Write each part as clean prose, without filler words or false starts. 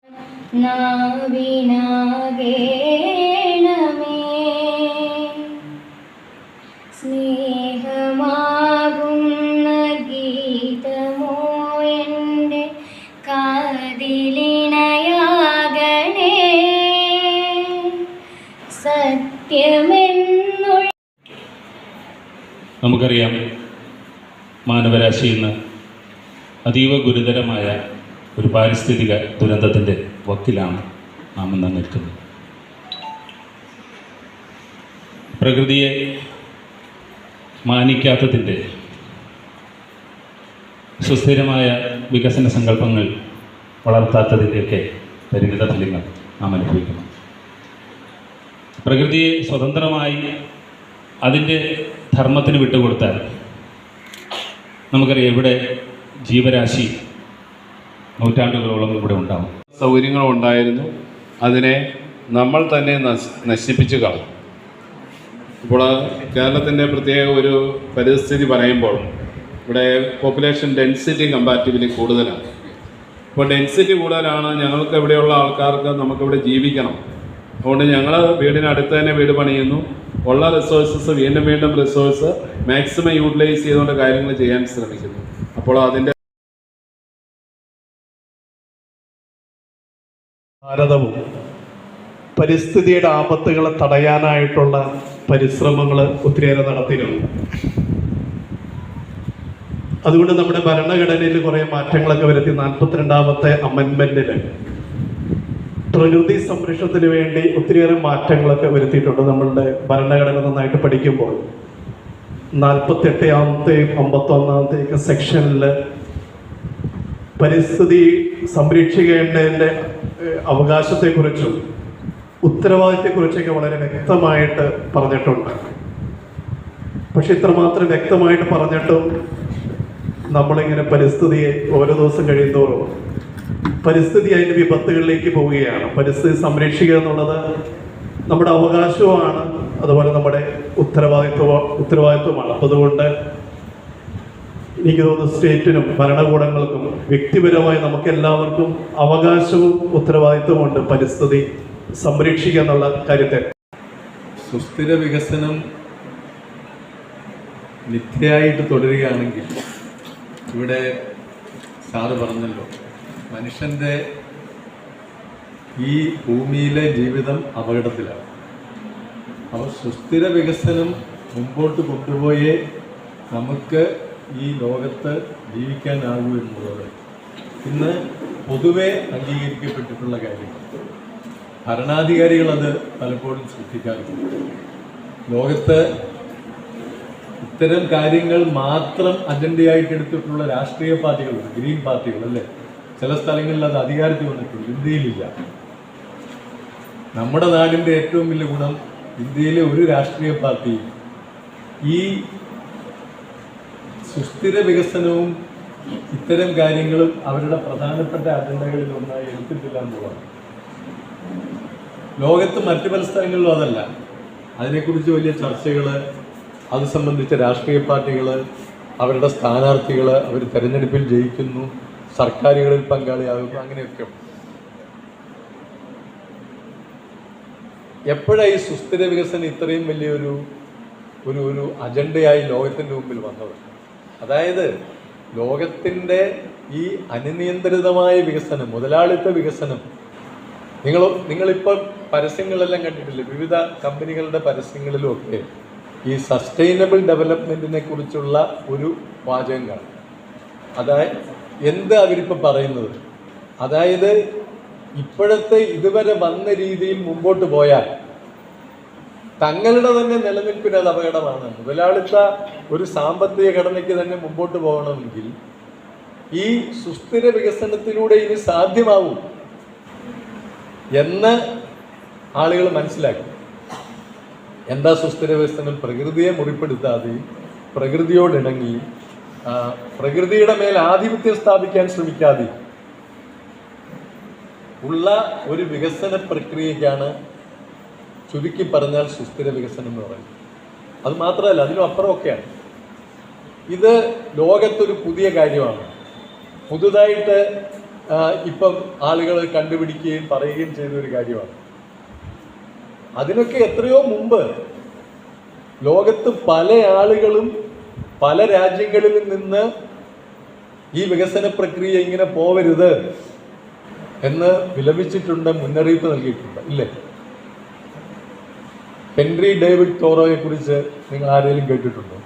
നാവിനാകേണമേ സ്നേഹമാകുന്ന ഗീതമോ എൻ്റെ കാതിലിണയാകണേ സത്യമെന്നുള്ള. നമുക്കറിയാം, മാനവരാശി ഇന്ന് അതീവ ഗുരുതരമായ ഒരു പാരിസ്ഥിതിക ദുരന്തത്തിൻ്റെ വക്കിലാണ് നാം ഇന്ന് നിൽക്കുന്നത്. പ്രകൃതിയെ മാനിക്കാത്തതിൻ്റെ സുസ്ഥിരമായ വികസന സങ്കല്പങ്ങൾ വളർത്താത്തതിൻ്റെയൊക്കെ പരിമിത ഫലങ്ങൾ നാം അനുഭവിക്കുന്നു. പ്രകൃതിയെ സ്വതന്ത്രമായി അതിൻ്റെ ധർമ്മത്തിന് വിട്ടുകൊടുത്താൽ നമുക്കറിയാം ഇവിടെ ജീവരാശി നൂറ്റാണ്ടുകളോളം ഇവിടെ ഉണ്ടാവും. സൗകര്യങ്ങളും ഉണ്ടായിരുന്നു, അതിനെ നമ്മൾ തന്നെ നശിപ്പിച്ചു കളഞ്ഞു. ഇപ്പോൾ കേരളത്തിൻ്റെ പ്രത്യേക ഒരു പരിസ്ഥിതി പറയുമ്പോൾ ഇവിടെ പോപ്പുലേഷൻ ഡെൻസിറ്റി കമ്പാരിറ്റീവ്ലി കൂടുതലാണ്. ഇപ്പോൾ ഡെൻസിറ്റി കൂടുതലാണ്, ഞങ്ങൾക്ക് ഇവിടെയുള്ള ആൾക്കാർക്ക് നമുക്കിവിടെ ജീവിക്കണം. അതുകൊണ്ട് ഞങ്ങൾ വീടിനടുത്ത് തന്നെ വീട് പണിയുന്നു. ഉള്ള റിസോഴ്സസ് വീണ്ടും റിസോഴ്സ് മാക്സിമം യൂട്ടിലൈസ് ചെയ്തുകൊണ്ട് കാര്യങ്ങൾ ചെയ്യാൻ ശ്രമിക്കുന്നു. അപ്പോൾ അതിൻ്റെ ഭാരതവും പരിസ്ഥിതിയുടെ ആപത്തുകളെ തടയാനായിട്ടുള്ള പരിശ്രമങ്ങൾ ഒത്തിരിയേറെ നടത്തിയിരുന്നു. അതുകൊണ്ട് നമ്മുടെ ഭരണഘടനയിൽ കുറേ മാറ്റങ്ങളൊക്കെ വരുത്തി 42ാമത്തെ അമെൻമെന്റിൽ പ്രകൃതി സംരക്ഷണത്തിന് വേണ്ടി ഒത്തിരിയേറെ മാറ്റങ്ങളൊക്കെ വരുത്തിയിട്ടുണ്ട്. നമ്മളുടെ ഭരണഘടന നന്നായിട്ട് പഠിക്കുമ്പോൾ 48ാമത്തെയും 51ാമത്തെയൊക്കെ സെക്ഷനിൽ പരിസ്ഥിതി സംരക്ഷിക്കേണ്ടതിൻ്റെ അവകാശത്തെക്കുറിച്ചും ഉത്തരവാദിത്തെക്കുറിച്ചൊക്കെ വളരെ വ്യക്തമായിട്ട് പറഞ്ഞിട്ടുണ്ട്. പക്ഷെ ഇത്രമാത്രം വ്യക്തമായിട്ട് പറഞ്ഞിട്ടും നമ്മളിങ്ങനെ പരിസ്ഥിതിയെ ഓരോ ദിവസം കഴിയുന്തോറും പരിസ്ഥിതി അതിൻ്റെ വിപത്തുകളിലേക്ക് പോവുകയാണ്. പരിസ്ഥിതി സംരക്ഷിക്കുക എന്നുള്ളത് നമ്മുടെ അവകാശവുമാണ്, അതുപോലെ നമ്മുടെ ഉത്തരവാദിത്വമാണ്. അപ്പോൾ അതുകൊണ്ട് എനിക്ക് തോന്നുന്നു സ്റ്റേറ്റിനും ഭരണകൂടങ്ങൾക്കും വ്യക്തിപരമായി നമുക്കെല്ലാവർക്കും അവകാശവും ഉത്തരവാദിത്വമുണ്ട് പരിസ്ഥിതി സംരക്ഷിക്കുക എന്നുള്ള കാര്യത്തെ. സുസ്ഥിര വികസനം നിത്യമായിട്ട് തുടരുകയാണെങ്കിൽ ഇവിടെ സാറ് പറഞ്ഞല്ലോ, മനുഷ്യൻ്റെ ഈ ഭൂമിയിലെ ജീവിതം അപകടത്തിലാണ്. അപ്പോൾ സുസ്ഥിര വികസനം മുമ്പോട്ട് കൊണ്ടുപോയേ നമുക്ക് ഈ ലോകത്ത് ജീവിക്കാനാകൂ എന്നുള്ളത് ഇന്ന് പൊതുവെ അംഗീകരിക്കപ്പെട്ടിട്ടുള്ള കാര്യമാണ്. ഭരണാധികാരികൾ അത് പലപ്പോഴും ശ്രദ്ധിക്കാറുണ്ട്. ലോകത്ത് ഇത്തരം കാര്യങ്ങൾ മാത്രം അജണ്ടയായിട്ട് എടുത്തിട്ടുള്ള രാഷ്ട്രീയ പാർട്ടികളുണ്ട്, ഗ്രീൻ പാർട്ടികൾ അല്ലേ. ചില സ്ഥലങ്ങളിൽ അത് അധികാരത്തിൽ വന്നിട്ടുണ്ട്, ഇന്ത്യയിലില്ല. നമ്മുടെ നാടിൻ്റെ ഏറ്റവും വലിയ ഗുണം ഇന്ത്യയിലെ ഒരു രാഷ്ട്രീയ പാർട്ടിയും ഈ സുസ്ഥിര വികസനവും ഇത്തരം കാര്യങ്ങളും അവരുടെ പ്രധാനപ്പെട്ട അജണ്ടകളിൽ ഒന്നായി എടുത്തിട്ടില്ല എന്നുള്ളതാണ്. ലോകത്ത് മറ്റു പല സ്ഥലങ്ങളിലും അതല്ല. അതിനെക്കുറിച്ച് വലിയ ചർച്ചകൾ, അത് സംബന്ധിച്ച രാഷ്ട്രീയ പാർട്ടികൾ, അവരുടെ സ്ഥാനാർത്ഥികൾ അവർ തെരഞ്ഞെടുപ്പിൽ ജയിക്കുന്നു, സർക്കാരുകളിൽ പങ്കാളിയാകുന്നു, അങ്ങനെയൊക്കെ. എപ്പോഴാണ് ഈ സുസ്ഥിര വികസനം ഇത്രയും വലിയൊരു ഒരു അജണ്ടയായി ലോകത്തിൻ്റെ മുമ്പിൽ വന്നത്? അതായത് ലോകത്തിൻ്റെ ഈ അനിയന്ത്രിതമായ വികസനം, മുതലാളിത്ത വികസനം, നിങ്ങളിപ്പോൾ പരസ്യങ്ങളെല്ലാം കണ്ടിട്ടില്ലേ? വിവിധ കമ്പനികളുടെ പരസ്യങ്ങളിലുമൊക്കെ ഈ സസ്റ്റൈനബിൾ ഡെവലപ്മെൻറ്റിനെ കുറിച്ചുള്ള ഒരു വാചകം കാണും. അതായത് എന്ത് അവരിപ്പോൾ പറയുന്നത്? അതായത് ഇപ്പോഴത്തെ ഇതുവരെ വന്ന രീതിയിൽ മുമ്പോട്ട് പോയാൽ തങ്ങളുടെ തന്നെ നിലനിൽപ്പിന് അത് അപകടമാണ്. മുതലാളിത്ത ഒരു സാമ്പത്തിക ഘടനയ്ക്ക് തന്നെ മുമ്പോട്ട് പോകണമെങ്കിൽ ഈ സുസ്ഥിര വികസനത്തിലൂടെ ഇനി സാധ്യമാവും എന്ന് ആളുകൾ മനസ്സിലാക്കി. എന്താ സുസ്ഥിര വികസനം? പ്രകൃതിയെ മുറിപ്പെടുത്താതെയും പ്രകൃതിയോടിണങ്ങിയും പ്രകൃതിയുടെ മേൽ ആധിപത്യം സ്ഥാപിക്കാൻ ശ്രമിക്കാതെയും ഉള്ള ഒരു വികസന പ്രക്രിയയ്ക്കാണ് ചുരുക്കി പറഞ്ഞാൽ സുസ്ഥിര വികസനം എന്ന് പറയുന്നത്. അത് മാത്രമല്ല, അതിനും അപ്പുറമൊക്കെയാണ്. ഇത് ലോകത്തൊരു പുതിയ കാര്യമാണ്. പുതുതായിട്ട് ഇപ്പം ആളുകൾ കണ്ടുപിടിക്കുകയും പറയുകയും ചെയ്ത ഒരു കാര്യമാണ്. അതിനൊക്കെ എത്രയോ മുമ്പ് ലോകത്ത് പല ആളുകളും പല രാജ്യങ്ങളിൽ നിന്ന് ഈ വികസന പ്രക്രിയ ഇങ്ങനെ പോവരുത് എന്ന് വിലപിച്ചിട്ടുണ്ട്, മുന്നറിയിപ്പ് നൽകിയിട്ടുണ്ട്, ഇല്ലേ? ഹെൻറി ഡേവിഡ് തോറോയെ കുറിച്ച് നിങ്ങൾ ആരെങ്കിലും കേട്ടിട്ടുണ്ടോ?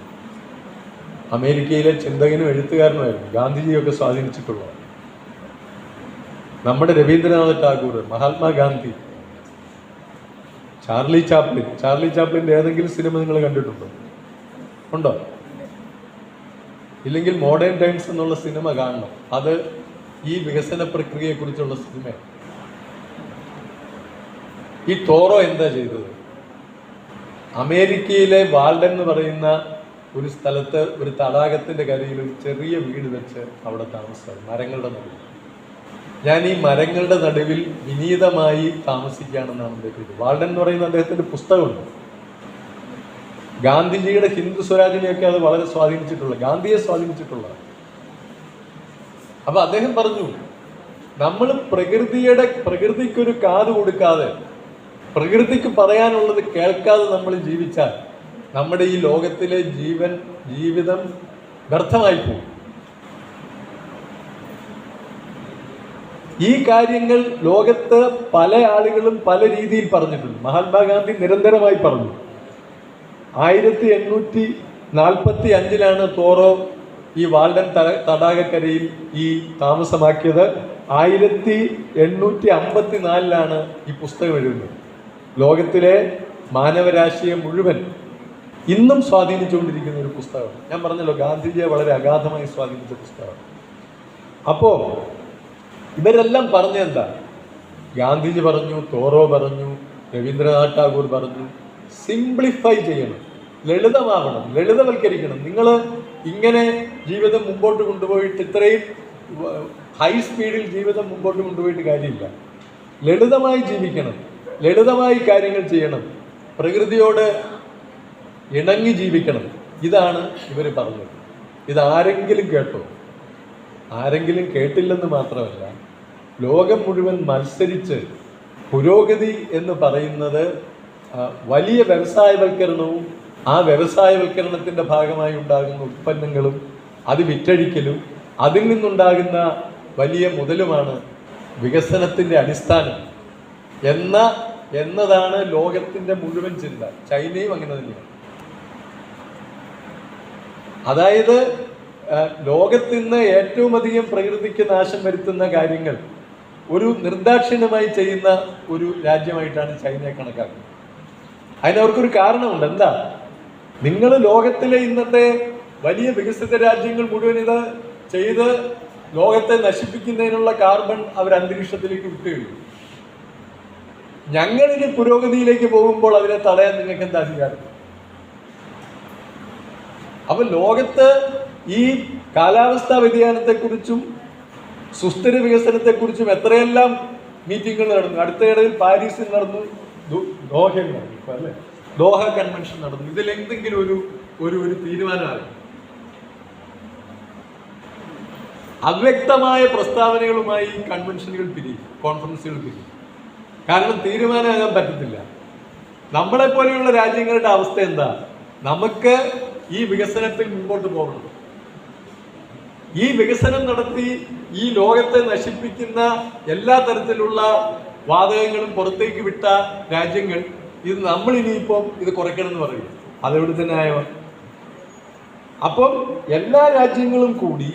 അമേരിക്കയിലെ ചിന്തകനും എഴുത്തുകാരനുമായിരുന്നു, ഗാന്ധിജിയൊക്കെ സ്വാധീനിച്ചിട്ടുള്ളത്. നമ്മുടെ രവീന്ദ്രനാഥ് ടാഗോർ, മഹാത്മാഗാന്ധി, ചാർലി ചാപ്ലിൻ്റെ ഏതെങ്കിലും സിനിമ നിങ്ങൾ കണ്ടിട്ടുണ്ടോ? ഉണ്ടോ? ഇല്ലെങ്കിൽ മോഡേൺ ടൈംസ് എന്നുള്ള സിനിമ കാണണം. അത് ഈ വികസന പ്രക്രിയയെക്കുറിച്ചുള്ള സിനിമ. ഈ തോറോ എന്താ ചെയ്തത്? അമേരിക്കയിലെ വാൾഡൻ എന്ന് പറയുന്ന ഒരു സ്ഥലത്ത് ഒരു തടാകത്തിന്റെ കരയിൽ ഒരു ചെറിയ വീട് വെച്ച് അവിടെ താമസിച്ചത്, മരങ്ങളുടെ നടുവിൽ. ഞാൻ ഈ മരങ്ങളുടെ നടുവിൽ വിനീതമായി താമസിക്കുകയാണെന്നാണ് അദ്ദേഹം. വാൾഡൻ എന്ന് പറയുന്ന അദ്ദേഹത്തിന്റെ പുസ്തകമുണ്ട്. ഗാന്ധിജിയുടെ ഹിന്ദു സ്വരാജിനെയൊക്കെ അത് വളരെ സ്വാധീനിച്ചിട്ടുള്ള, ഗാന്ധിയെ സ്വാധീനിച്ചിട്ടുള്ള. അപ്പൊ അദ്ദേഹം പറഞ്ഞു, നമ്മൾ പ്രകൃതിക്കൊരു കാത് കൊടുക്കാതെ, പ്രകൃതിക്ക് പറയാനുള്ളത് കേൾക്കാതെ നമ്മൾ ജീവിച്ചാൽ നമ്മുടെ ഈ ലോകത്തിലെ ജീവിതം വ്യർത്ഥമായി പോകും. ഈ കാര്യങ്ങൾ ലോകത്ത് പല ആളുകളും പല രീതിയിൽ പറഞ്ഞിട്ടുണ്ട്. മഹാത്മാഗാന്ധി നിരന്തരമായി പറഞ്ഞു. 1845 തോറോ ഈ വാൾഡൻ തടാകക്കരയിൽ ഈ താമസമാക്കിയത്. 1854 ഈ പുസ്തകം എഴുതുന്നത്. ലോകത്തിലെ മാനവരാശിയെ മുഴുവൻ ഇന്നും സ്വാധീനിച്ചുകൊണ്ടിരിക്കുന്ന ഒരു പുസ്തകമാണ്. ഞാൻ പറഞ്ഞല്ലോ, ഗാന്ധിജിയെ വളരെ അഗാധമായി സ്വാധീനിച്ച പുസ്തകമാണ്. അപ്പോൾ ഇവരെല്ലാം പറഞ്ഞെന്താ? ഗാന്ധിജി പറഞ്ഞു, തോറോ പറഞ്ഞു, രവീന്ദ്രനാഥ് ടാഗോർ പറഞ്ഞു, സിംപ്ലിഫൈ ചെയ്യണം, ലളിതമാവണം, ലളിതവൽക്കരിക്കണം. നിങ്ങൾ ഇങ്ങനെ ജീവിതം മുമ്പോട്ട് കൊണ്ടുപോയിട്ട്, ഇത്രയും ഹൈ സ്പീഡിൽ ജീവിതം മുമ്പോട്ട് കൊണ്ടുപോയിട്ട് കാര്യമില്ല. ലളിതമായി ജീവിക്കണം, ലളിതമായി കാര്യങ്ങൾ ചെയ്യണം, പ്രകൃതിയോട് ഇണങ്ങി ജീവിക്കണം. ഇതാണ് ഇവർ പറഞ്ഞത്. ഇതാരെങ്കിലും കേട്ടോ? ആരെങ്കിലും കേട്ടില്ലെന്ന് മാത്രമല്ല, ലോകം മുഴുവൻ മത്സരിച്ച് പുരോഗതി എന്ന് പറയുന്നത് വലിയ വ്യവസായവൽക്കരണവും ആ വ്യവസായവൽക്കരണത്തിൻ്റെ ഭാഗമായി ഉണ്ടാകുന്ന ഉൽപ്പന്നങ്ങളും അത് വിറ്റഴിക്കലും അതിൽ നിന്നുണ്ടാകുന്ന വലിയ മുതലുമാണ് വികസനത്തിൻ്റെ അടിസ്ഥാനം എന്നതാണ് ലോകത്തിൻ്റെ മുഴുവൻ ചിന്ത. ചൈനയും അങ്ങനെ തന്നെയാണ്. അതായത് ലോകത്തിന്ന് ഏറ്റവും അധികം പ്രകൃതിക്ക് നാശം വരുത്തുന്ന കാര്യങ്ങൾ ഒരു നിർദാക്ഷിണ്യമായി ചെയ്യുന്ന ഒരു രാജ്യമായിട്ടാണ് ചൈനയെ കണക്കാക്കുന്നത്. അതിനവർക്കൊരു കാരണമുണ്ട്. എന്താ? നിങ്ങൾ ലോകത്തിലെ ഇന്നത്തെ വലിയ വികസിത രാജ്യങ്ങൾ മുഴുവൻ ഇത് ചെയ്ത് ലോകത്തെ നശിപ്പിക്കുന്നതിനുള്ള കാർബൺ അവർ അന്തരീക്ഷത്തിലേക്ക് വിട്ടുകഴിഞ്ഞു. ഞങ്ങളിനി പുരോഗതിയിലേക്ക് പോകുമ്പോൾ അതിനെ തടയാൻ നിങ്ങൾക്ക് എന്താ അധികാരം? അപ്പൊ ലോകത്ത് ഈ കാലാവസ്ഥാ വ്യതിയാനത്തെക്കുറിച്ചും സുസ്ഥിര വികസനത്തെക്കുറിച്ചും എത്രയെല്ലാം മീറ്റിങ്ങുകൾ നടന്നു. അടുത്തയിടയിൽ പാരീസിൽ നടന്നു, ദോഹയിൽ നടന്നു, അല്ലേ? ദോഹ കൺവെൻഷൻ നടന്നു. ഇതിലെന്തെങ്കിലും ഒരു തീരുമാനമായി? അവ്യക്തമായ പ്രസ്താവനകളുമായി കൺവെൻഷനുകൾ പിരിയും, കോൺഫറൻസുകൾ പിരിയും. കാരണം തീരുമാനമാകാൻ പറ്റത്തില്ല. നമ്മളെ പോലെയുള്ള രാജ്യങ്ങളുടെ അവസ്ഥ എന്താ? നമുക്ക് ഈ വികസനത്തിൽ മുമ്പോട്ട് പോകണം. ഈ വികസനം നടത്തി ഈ ലോകത്തെ നശിപ്പിക്കുന്ന എല്ലാ തരത്തിലുള്ള വാതകങ്ങളും പുറത്തേക്ക് വിട്ട രാജ്യങ്ങൾ ഇത് നമ്മൾ ഇനിയിപ്പം ഇത് കുറയ്ക്കണം എന്ന് പറയും. അതെവിടെ തന്നെ ആയോ? അപ്പം എല്ലാ രാജ്യങ്ങളും കൂടി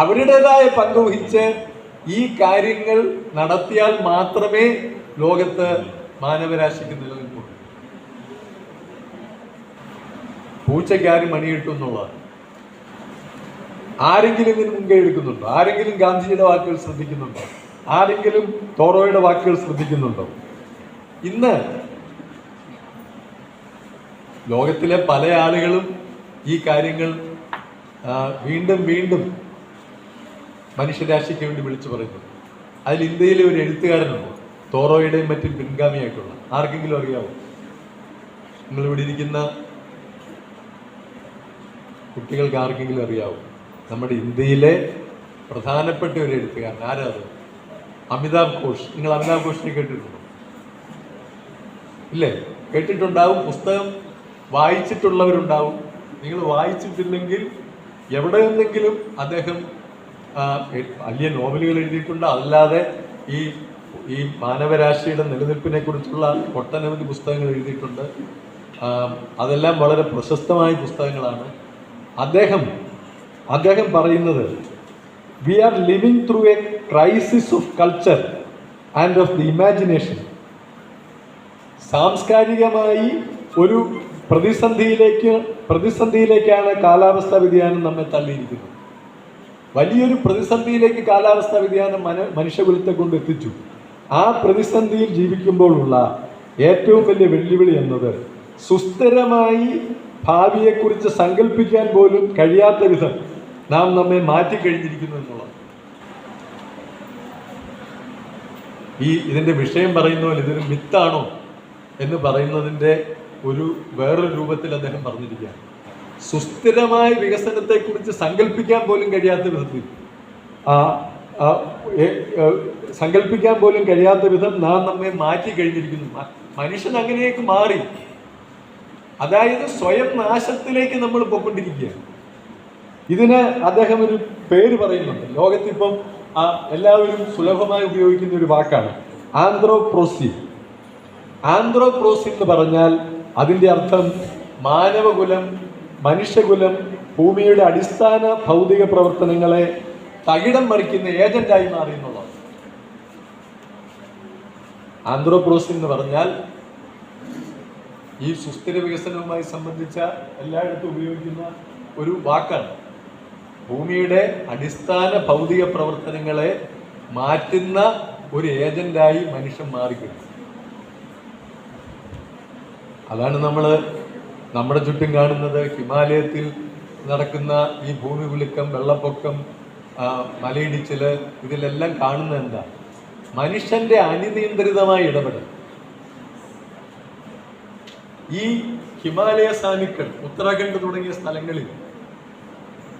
അവരുടേതായ പങ്കുവഹിച്ച് ഈ കാര്യങ്ങൾ നടത്തിയാൽ മാത്രമേ ലോകത്ത് മാനവരാശിക്ക് നിലനിൽപ്പുള്ളൂ. പൂച്ചയ്ക്കാരും മണി കിട്ടും എന്നുള്ളതാണ്. ആരെങ്കിലും ഇതിന് മുൻകൈ എടുക്കുന്നുണ്ടോ? ആരെങ്കിലും ഗാന്ധിജിയുടെ വാക്കുകൾ ശ്രദ്ധിക്കുന്നുണ്ടോ? ആരെങ്കിലും തോറോയുടെ വാക്കുകൾ ശ്രദ്ധിക്കുന്നുണ്ടോ? ഇന്ന് ലോകത്തിലെ പല ആളുകളും ഈ കാര്യങ്ങൾ വീണ്ടും വീണ്ടും മനുഷ്യരാശിക്ക് വേണ്ടി വിളിച്ചു പറയുന്നു. അതിൽ ഇന്ത്യയിലെ ഒരു എഴുത്തുകാരനുണ്ട്, തോറോയുടെയും മറ്റും പിൻഗാമിയായിട്ടുള്ള. ആർക്കെങ്കിലും അറിയാമോ? നിങ്ങളിവിടെ ഇരിക്കുന്ന കുട്ടികൾക്ക് ആർക്കെങ്കിലും അറിയാവോ? നമ്മുടെ ഇന്ത്യയിലെ പ്രധാനപ്പെട്ട ഒരു എഴുത്തുകാരൻ. ആരാ അത്? അമിതാഭ് ഘോഷ്. നിങ്ങൾ അമിതാഭ് ഘോഷിനെ കേട്ടിട്ടുണ്ടോ? ഇല്ലേ? കേട്ടിട്ടുണ്ടാവും. പുസ്തകം വായിച്ചിട്ടുള്ളവരുണ്ടാവും. നിങ്ങൾ വായിച്ചിട്ടില്ലെങ്കിൽ എവിടെ നിന്നെങ്കിലും അദ്ദേഹം വലിയ നോവലുകൾ എഴുതിയിട്ടുണ്ട്. അല്ലാതെ ഈ മാനവരാശിയുടെ നിലനിൽപ്പിനെ കുറിച്ചുള്ള ഒട്ടനവധി പുസ്തകങ്ങൾ എഴുതിയിട്ടുണ്ട്. അതെല്ലാം വളരെ പ്രശസ്തമായ പുസ്തകങ്ങളാണ്. അദ്ദേഹം പറയുന്നത്, we are living through a crisis of culture and of the imagination. സാംസ്കാരികമായി ഒരു പ്രതിസന്ധിയിലേക്കാണ് കാലാവസ്ഥാ വ്യതിയാനം നമ്മെ തള്ളിയിരിക്കുന്നത്. വലിയൊരു പ്രതിസന്ധിയിലേക്ക് കാലാവസ്ഥാ വ്യതിയാനം മനുഷ്യകുലത്തെ കൊണ്ട് എത്തിച്ചു. ആ പ്രതിസന്ധിയിൽ ജീവിക്കുമ്പോഴുള്ള ഏറ്റവും വലിയ വെല്ലുവിളി എന്നത് സുസ്ഥിരമായി ഭാവിയെക്കുറിച്ച് സങ്കല്പിക്കാൻ പോലും കഴിയാത്ത വിധം നാം നമ്മെ മാറ്റിക്കഴിഞ്ഞിരിക്കുന്നു എന്നുള്ളത്. ഇതിന്റെ വിഷയം പറയുന്ന പോലെ ഇതൊരു മിത്താണോ എന്ന് പറയുന്നതിൻ്റെ വേറൊരു രൂപത്തിൽ അദ്ദേഹം പറഞ്ഞിരിക്കുകയാണ്. സുസ്ഥിരമായ വികസനത്തെക്കുറിച്ച് സങ്കല്പിക്കാൻ പോലും കഴിയാത്ത വിധം നാം നമ്മെ മാറ്റി കഴിഞ്ഞിരിക്കുന്നു. മനുഷ്യൻ അങ്ങനെയൊക്കെ മാറി. അതായത് സ്വയം നാശത്തിലേക്ക് നമ്മൾ പോയിക്കൊണ്ടിരിക്കുകയാണ്. ഇതിന് അദ്ദേഹം ഒരു പേര് പറയുന്നുണ്ട്. ലോകത്തിപ്പം എല്ലാവരും സുലഭമായി ഉപയോഗിക്കുന്ന ഒരു വാക്കാണ് ആന്ത്രോപ്രോസി. ആന്ത്രോപ്രോസി എന്ന് പറഞ്ഞാൽ അതിൻ്റെ അർത്ഥം മാനവകുലം, മനുഷ്യകുലം ഭൂമിയുടെ അടിസ്ഥാന ഭൗതിക പ്രവർത്തനങ്ങളെ തകിടം മറിക്കുന്ന ഏജന്റായി മാറി എന്നുള്ളത്. ആന്ത്രോപ്രോസി എന്ന് പറഞ്ഞാൽ ഈ സുസ്ഥിര വികസനവുമായി സംബന്ധിച്ച എല്ലായിടത്തും ഉപയോഗിക്കുന്ന ഒരു വാക്കാണ്. ഭൂമിയുടെ അടിസ്ഥാന ഭൗതിക പ്രവർത്തനങ്ങളെ മാറ്റുന്ന ഒരു ഏജന്റായി മനുഷ്യൻ മാറിക്കഴിഞ്ഞു. അതാണ് നമ്മുടെ ചുറ്റും കാണുന്നത്. ഹിമാലയത്തിൽ നടക്കുന്ന ഈ ഭൂമി കുലുക്കം, വെള്ളപ്പൊക്കം, മലയിടിച്ചിൽ, ഇതിലെല്ലാം കാണുന്നത് എന്താ? മനുഷ്യന്റെ അനിയന്ത്രിതമായ ഇടപെടൽ. ഈ ഹിമാലയ സാനുക്കൾ, ഉത്തരാഖണ്ഡ് തുടങ്ങിയ സ്ഥലങ്ങളിൽ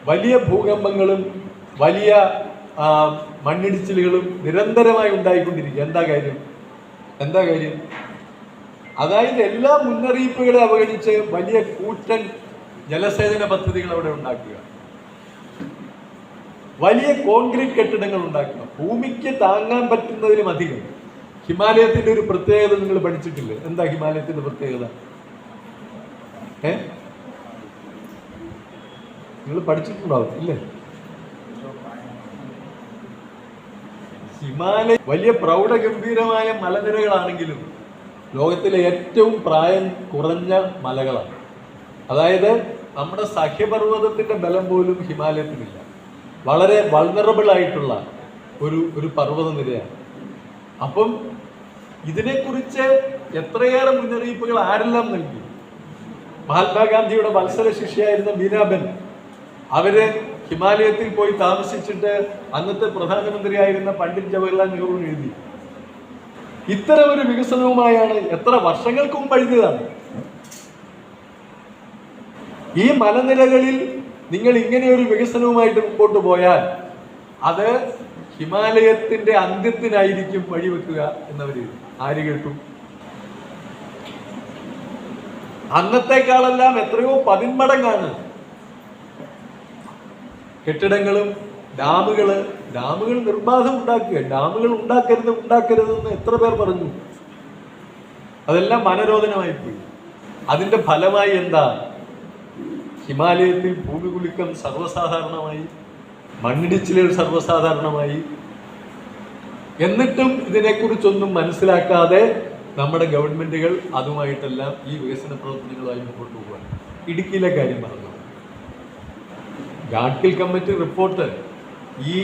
വലിയ ഭൂകമ്പങ്ങളും വലിയ മണ്ണിടിച്ചിലുകളും നിരന്തരമായി ഉണ്ടായിക്കൊണ്ടിരിക്കുക. എന്താ കാര്യം? അതായത് എല്ലാ മുന്നറിയിപ്പുകളെ അവഗണിച്ച് വലിയ കൂറ്റൻ ജലസേചന പദ്ധതികൾ അവിടെ ഉണ്ടാക്കുക, വലിയ കോൺക്രീറ്റ് കെട്ടിടങ്ങൾ ഉണ്ടാക്കുക, ഭൂമിക്ക് താങ്ങാൻ പറ്റുന്നതിലും അധികം. ഹിമാലയത്തിന്റെ ഒരു പ്രത്യേകത നിങ്ങൾ പഠിച്ചിട്ടില്ലേ? എന്താ ഹിമാലയത്തിന്റെ പ്രത്യേകത? നിങ്ങൾ പഠിച്ചിട്ടുണ്ടാവും ഇല്ലേ? ഹിമാലയ വലിയ പ്രൗഢഗംഭീരമായ മലനിരകളാണെങ്കിലും ലോകത്തിലെ ഏറ്റവും പ്രായം കുറഞ്ഞ മലകളാണ്. അതായത് നമ്മുടെ സഹ്യപർവ്വതത്തിന്റെ ബലം പോലും ഹിമാലയത്തിനില്ല. വളരെ വൾനറബിൾ ആയിട്ടുള്ള ഒരു പർവ്വത നിരയാണ്. അപ്പം ഇതിനെക്കുറിച്ച് എത്രയേറെ മുന്നറിയിപ്പുകൾ ആരെല്ലാം നൽകി. മഹാത്മാഗാന്ധിയുടെ വത്സല ശിഷ്യയായിരുന്ന ബീനാബെൻ, അവര് ഹിമാലയത്തിൽ പോയി താമസിച്ചിട്ട് അന്നത്തെ പ്രധാനമന്ത്രിയായിരുന്ന പണ്ഡിറ്റ് ജവഹർലാൽ നെഹ്റുവിന് എഴുതി. ഇത്തരം ഒരു വികസനവുമായാണ് എത്ര വർഷങ്ങൾക്ക് മുമ്പ് എഴുതിയതാണ്. ഈ മലനിരകളിൽ നിങ്ങൾ ഇങ്ങനെ ഒരു വികസനവുമായിട്ട് മുമ്പോട്ട് പോയാൽ അത് ഹിമാലയത്തിന്റെ അന്ത്യത്തിനായിരിക്കും വഴിവെക്കുക എന്നവര് ആര് കേട്ടു? അന്നത്തെക്കാളെല്ലാം എത്രയോ 10 മടങ്ങാണ് കെട്ടിടങ്ങളും ഡാമുകൾ നിർബാധം ഉണ്ടാക്കുക. ഡാമുകൾ ഉണ്ടാക്കരുതെന്ന് എത്ര പേർ പറഞ്ഞു? അതെല്ലാം മനരോധനമായി പോയി. അതിന്റെ ഫലമായി എന്താ? ഹിമാലയത്തിൽ ഭൂമികുലുക്കം സർവ്വസാധാരണമായി, മണ്ണിടിച്ചിലുകൾ സർവ്വസാധാരണമായി. എന്നിട്ടും ഇതിനെക്കുറിച്ചൊന്നും മനസ്സിലാക്കാതെ നമ്മുടെ ഗവൺമെന്റുകൾ അതുമായിട്ടെല്ലാം ഈ വികസന പ്രവർത്തനങ്ങളുമായി മുമ്പോട്ട് പോകുകയാണ്. ഇടുക്കിയിലെ കാര്യം പറഞ്ഞു. ഗാഡ്ഗിൽ കമ്മിറ്റി റിപ്പോർട്ട് ഈ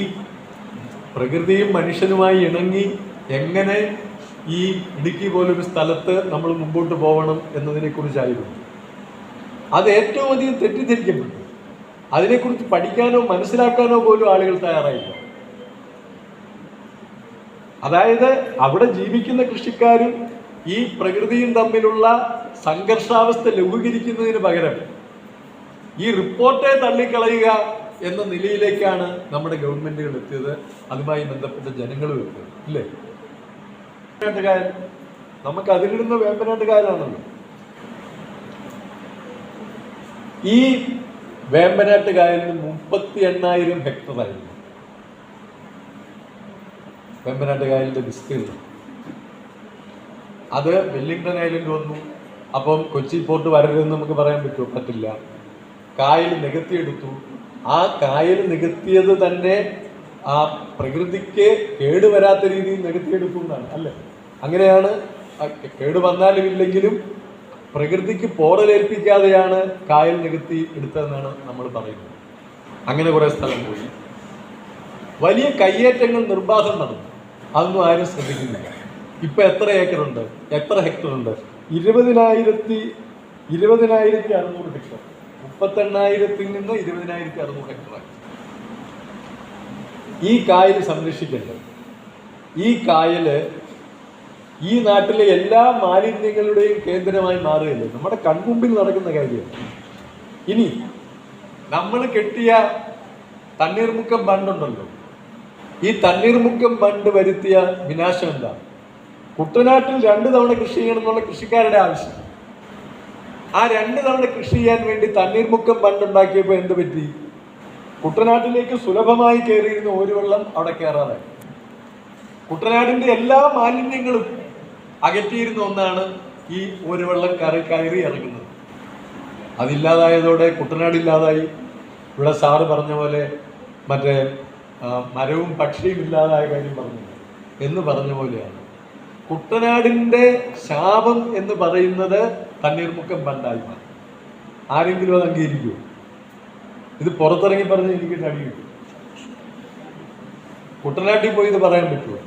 പ്രകൃതിയും മനുഷ്യനുമായി ഇണങ്ങി എങ്ങനെ ഈ ഇടുക്കി പോലൊരു സ്ഥലത്ത് നമ്മൾ മുമ്പോട്ട് പോകണം എന്നതിനെക്കുറിച്ചായിരുന്നു. അത് ഏറ്റവും അധികം തെറ്റിദ്ധരിക്കപ്പെട്ടു. അതിനെക്കുറിച്ച് പഠിക്കാനോ മനസ്സിലാക്കാനോ പോലും ആളുകൾ തയ്യാറായില്ല. അതായത് അവിടെ ജീവിക്കുന്ന കൃഷിക്കാരും ഈ പ്രകൃതിയും തമ്മിലുള്ള സംഘർഷാവസ്ഥ ലഘൂകരിക്കുന്നതിന് പകരം ഈ റിപ്പോർട്ടെ തള്ളിക്കളയുക, എന്ന നിലയിലേക്കാണ് നമ്മുടെ ഗവൺമെന്റുകൾ എത്തിയത്, അതുമായി ബന്ധപ്പെട്ട ജനങ്ങളും എത്തിയത്, ഇല്ലേ? വേമ്പനാട്ടുകായൽ നമുക്ക് അതിലിടുന്ന വേമ്പനാട്ടുകായലാണല്ലോ. ഈ വേമ്പനാട്ടുകായലിന് 38,000 ഹെക്ടറായിരുന്നു വേമ്പനാട്ടുകായലിന്റെ വിസ്തീർണം. അത് വെല്ലിംഗ്ടൺ ഐലൻഡ് വന്നു. അപ്പം കൊച്ചി പോർട്ട് വരരുതെന്ന് നമുക്ക് പറയാൻ പറ്റുമോ? പറ്റില്ല. കായൽ നികത്തിയെടുത്തു. ആ കായൽ നികത്തിയത് തന്നെ ആ പ്രകൃതിക്ക് കേടുവരാത്ത രീതിയിൽ നികത്തിയെടുത്തു എന്നാണ്, അല്ലേ? അങ്ങനെയാണ്. കേട് വന്നാലും ഇല്ലെങ്കിലും പ്രകൃതിക്ക് പോറലേൽപ്പിക്കാതെയാണ് കായൽ നികത്തി എടുത്തതെന്നാണ് നമ്മൾ പറയുന്നത്. അങ്ങനെ കുറേ സ്ഥലം പോയി. വലിയ കയ്യേറ്റങ്ങൾ നിർബാധം നടന്നു. അതൊന്നും ആരും ശ്രദ്ധിക്കുന്നില്ല. ഇപ്പൊ എത്ര ഏക്കറുണ്ട്, എത്ര ഹെക്ടർ ഉണ്ട്? 20,600 ഹെക്ടർ. 38,000 നിന്ന് 20,600 ഹെക്ടറായി. ഈ കായൽ സംരക്ഷിക്കേണ്ടത്, ഈ കായല് ഈ നാട്ടിലെ എല്ലാ മാലിന്യങ്ങളുടെയും കേന്ദ്രമായി മാറുകയല്ലേ, നമ്മുടെ കൺമുമ്പിൽ നടക്കുന്ന കാര്യമാണ്. ഇനി നമ്മൾ കെട്ടിയ തണ്ണീർമുക്കം ബണ്ടുണ്ടല്ലോ, ഈ തണ്ണീർമുക്കം ബണ്ട് വരുത്തിയ വിനാശം എന്താ? കുട്ടനാട്ടിൽ 2 തവണ കൃഷി ചെയ്യണം എന്നുള്ള കൃഷിക്കാരുടെ ആവശ്യം. ആ 2 തവണ കൃഷി ചെയ്യാൻ വേണ്ടി തണ്ണീർമുക്കം ബണ്ടുണ്ടാക്കിയപ്പോൾ എന്ത് പറ്റി? കുട്ടനാട്ടിലേക്ക് സുലഭമായി കയറിയിരുന്ന ഒരു വെള്ളം അവിടെ കയറാറായി. കുട്ടനാടിന്റെ എല്ലാ മാലിന്യങ്ങളും അകറ്റിയിരുന്ന ഒന്നാണ് ഈ ഒരു വെള്ളം കയറി ഇറങ്ങുന്നത്. അതില്ലാതായതോടെ കുട്ടനാടില്ലാതായി. ഇവിടെ സാറ് പറഞ്ഞ പോലെ മറ്റേ മരവും പക്ഷിയും ഇല്ലാതായ കാര്യം പറഞ്ഞു എന്ന് പറഞ്ഞ പോലെയാണ് കുട്ടനാടിന്റെ ശാപം എന്ന് പറയുന്നത് തണ്ണീർമുക്കം ബണ്ടായി മാറി. ആരെങ്കിലും അത് അംഗീകരിക്കുമോ? ഇത് പുറത്തിറങ്ങി പറഞ്ഞ് എനിക്ക് അടി കിട്ടും. കുട്ടനാട്ടിൽ പോയി ഇത് പറയാൻ പറ്റുമോ?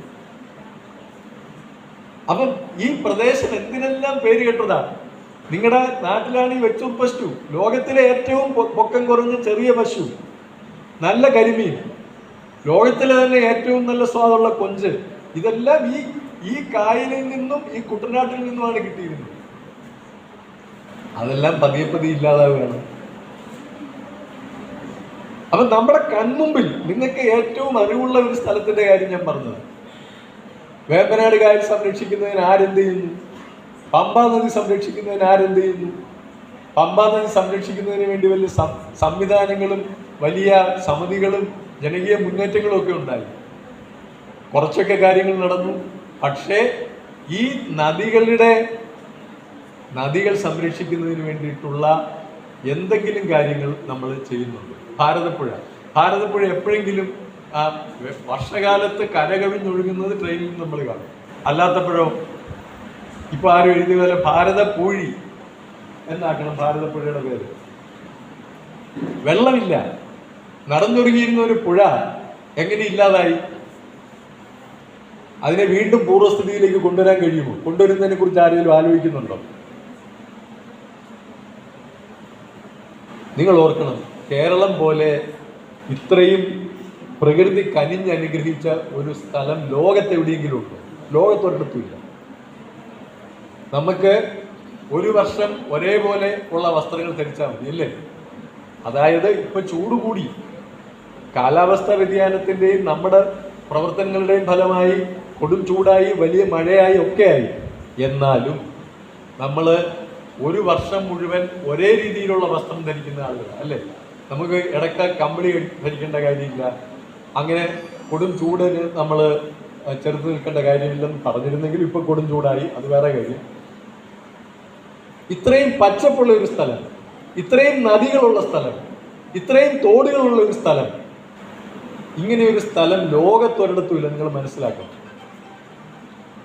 അപ്പം ഈ പ്രദേശം എന്തിനെല്ലാം പേര് കേട്ടതാണ്. നിങ്ങളുടെ നാട്ടിലാണ് ഈ വെച്ചൂർ പശു, ലോകത്തിലെ ഏറ്റവും പൊക്കം കുറഞ്ഞ ചെറിയ പശു, നല്ല കരിമീൻ, ലോകത്തിലെ തന്നെ ഏറ്റവും നല്ല സ്വാദുള്ള കൊഞ്ച്, ഇതെല്ലാം ഈ കായലിൽ നിന്നും ഈ കുട്ടനാട്ടിൽ നിന്നുമാണ് കിട്ടിയിരുന്നത്. അതെല്ലാം പതിയെ പതിയെ ഇല്ലാതാവുകയാണ്. അപ്പൊ നമ്മുടെ കൺമുമ്പിൽ നിങ്ങൾക്ക് ഏറ്റവും അറിവുള്ള ഒരു സ്ഥലത്തിന്റെ കാര്യം ഞാൻ പറഞ്ഞത്, വേമ്പനാട് കായൽ സംരക്ഷിക്കുന്നതിന് ആരെന്ത് ചെയ്യുന്നു? പമ്പാ നദി സംരക്ഷിക്കുന്നതിന് ആരെന്ത് ചെയ്യുന്നു? പമ്പാ നദി സംരക്ഷിക്കുന്നതിന് വേണ്ടി വലിയ സംവിധാനങ്ങളും വലിയ സമിതികളും ജനകീയ മുന്നേറ്റങ്ങളും ഒക്കെ ഉണ്ടായി. കുറച്ചൊക്കെ കാര്യങ്ങൾ നടന്നു. പക്ഷേ ഈ നദികൾ സംരക്ഷിക്കുന്നതിന് വേണ്ടിയിട്ടുള്ള എന്തെങ്കിലും കാര്യങ്ങൾ നമ്മൾ ചെയ്യുന്നുണ്ട്. ഭാരതപ്പുഴ എപ്പോഴെങ്കിലും വർഷകാലത്ത് കരകവിഞ്ഞൊഴുകുന്നത് ട്രെയിനിൽ നമ്മൾ കാണും. അല്ലാത്തപ്പോഴോ ഇപ്പൊ ആരും എഴുതിയ പോലെ ഭാരതപ്പൂഴി എന്നാക്കണം ഭാരതപ്പുഴയുടെ പേര്. വെള്ളമില്ല, നടന്നൊരുങ്ങിയിരുന്ന ഒരു പുഴ എങ്ങനെ ഇല്ലാതായി? അതിനെ വീണ്ടും പൂർവ്വസ്ഥിതിയിലേക്ക് കൊണ്ടുവരാൻ കഴിയുമോ? കൊണ്ടുവരുന്നതിനെ കുറിച്ച് ആരെങ്കിലും ആലോചിക്കുന്നുണ്ടോ? നിങ്ങൾ ഓർക്കണം, കേരളം പോലെ ഇത്രയും പ്രകൃതി കനിഞ്ഞനുഗ്രഹിച്ച ഒരു സ്ഥലം ലോകത്തെവിടെയെങ്കിലും ഉണ്ടോ? ലോകത്തൊരിടത്തുമില്ല. നമുക്ക് ഒരു വർഷം ഒരേപോലെ ഉള്ള വസ്ത്രങ്ങൾ ധരിച്ചാൽ മതി, അല്ലേ? അതായത് ഇപ്പൊ ചൂട് കൂടി, കാലാവസ്ഥാ വ്യതിയാനത്തിന്റെയും നമ്മുടെ പ്രവർത്തനങ്ങളുടെയും ഫലമായി കൊടും ചൂടായി, വലിയ മഴയായി ഒക്കെയായി. എന്നാലും നമ്മൾ ഒരു വർഷം മുഴുവൻ ഒരേ രീതിയിലുള്ള വസ്ത്രം ധരിക്കുന്ന ആളുകൾ, അല്ലേ? നമുക്ക് ഇടയ്ക്ക് കമ്പിളി ധരിക്കേണ്ട കാര്യമില്ല. അങ്ങനെ കൊടും ചൂടിന് നമ്മൾ ചെറുത്ത് നിൽക്കേണ്ട കാര്യമില്ലെന്ന് പറഞ്ഞിരുന്നെങ്കിൽ ഇപ്പൊ കൊടും ചൂടായി, അത് വേറെ കാര്യം. ഇത്രയും പച്ചപ്പുള്ള ഒരു സ്ഥലം, ഇത്രയും നദികളുള്ള സ്ഥലം, ഇത്രയും തോടുകളുള്ള ഒരു സ്ഥലം, ഇങ്ങനെ ഒരു സ്ഥലം ലോകത്തൊരിടത്തുമില്ല. നിങ്ങൾ മനസ്സിലാക്കണം.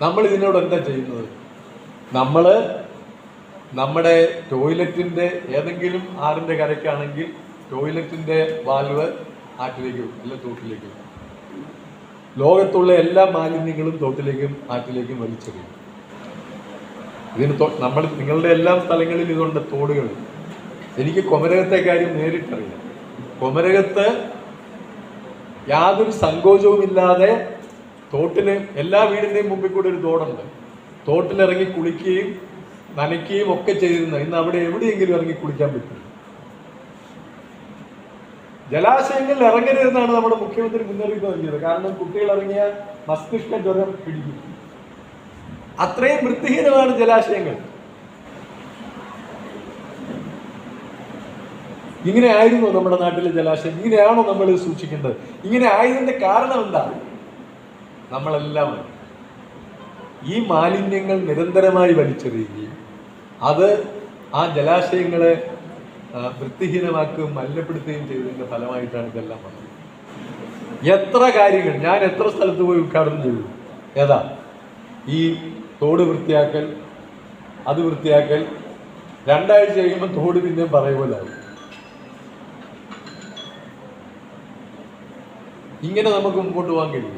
നമ്മൾ ഇതിനോട് എന്താ ചെയ്യുന്നത്? നമ്മൾ നമ്മുടെ ടോയ്ലറ്റിന്റെ ഏതെങ്കിലും ആറിന്റെ കരയ്ക്കാണെങ്കിൽ ടോയ്ലറ്റിന്റെ വാൽവ് ആറ്റിലേക്ക് അല്ല തോട്ടിലേക്ക്, ലോകത്തുള്ള എല്ലാ മാലിന്യങ്ങളും തോട്ടിലേക്കും ആറ്റിലേക്കും വലിച്ചെറിയും. ഇതിന് നിങ്ങളുടെ എല്ലാ സ്ഥലങ്ങളിലും ഇതുണ്ട്, തോടുകൾ. എനിക്ക് കുമരകത്തെ കാര്യം നേരിട്ടറിയാം. കുമരകത്ത് യാതൊരു സങ്കോചവുമില്ലാതെ തോട്ടിന് എല്ലാ വീടിൻ്റെയും മുമ്പിൽ കൂടെ ഒരു തോടുണ്ട്. തോട്ടിലിറങ്ങി കുളിക്കുകയും നനയ്ക്കുകയും ഒക്കെ ചെയ്തിരുന്ന ഇന്ന് അവിടെ എവിടെയെങ്കിലും ഇറങ്ങി കുളിക്കാൻ പറ്റും. ജലാശയങ്ങളിൽ ഇറങ്ങരുതെന്നാണ് നമ്മുടെ മുഖ്യമന്ത്രി മുന്നറിയിപ്പ് നൽകിയത്. കാരണം കുട്ടികൾ ഇറങ്ങിയ മസ്തിഷ്ക ജ്വരം പിടിക്കും. അത്രയും വൃത്തിഹീനമാണ് ജലാശയങ്ങൾ. ഇങ്ങനെ ആയിരുന്നു നമ്മുടെ നാട്ടിലെ ജലാശയം? ഇങ്ങനെയാണോ നമ്മൾ സൂക്ഷിക്കേണ്ടത്? ഇങ്ങനെ ആയതിന്റെ കാരണം എന്താ? നമ്മളെല്ലാം ഈ മാലിന്യങ്ങൾ നിരന്തരമായി വലിച്ചെറിയുകയും അത് ആ ജലാശയങ്ങളെ വൃത്തിഹീനമാക്കുകയും മലിനപ്പെടുത്തുകയും ചെയ്തതിന്റെ ഫലമായിട്ടാണ് ഇതെല്ലാം വന്നത്. എത്ര കാര്യങ്ങൾ ഞാൻ എത്ര സ്ഥലത്ത് പോയി ഉദ്ഘാടനം ചെയ്തു. ഏതാ ഈ തോട് വൃത്തിയാക്കൽ, അത് വൃത്തിയാക്കൽ, 2 ആഴ്ച കഴിയുമ്പോൾ തോട് പിന്നെയും പറയുമല്ലായി. ഇങ്ങനെ നമുക്ക് മുമ്പോട്ട് പോകാൻ കഴിയും.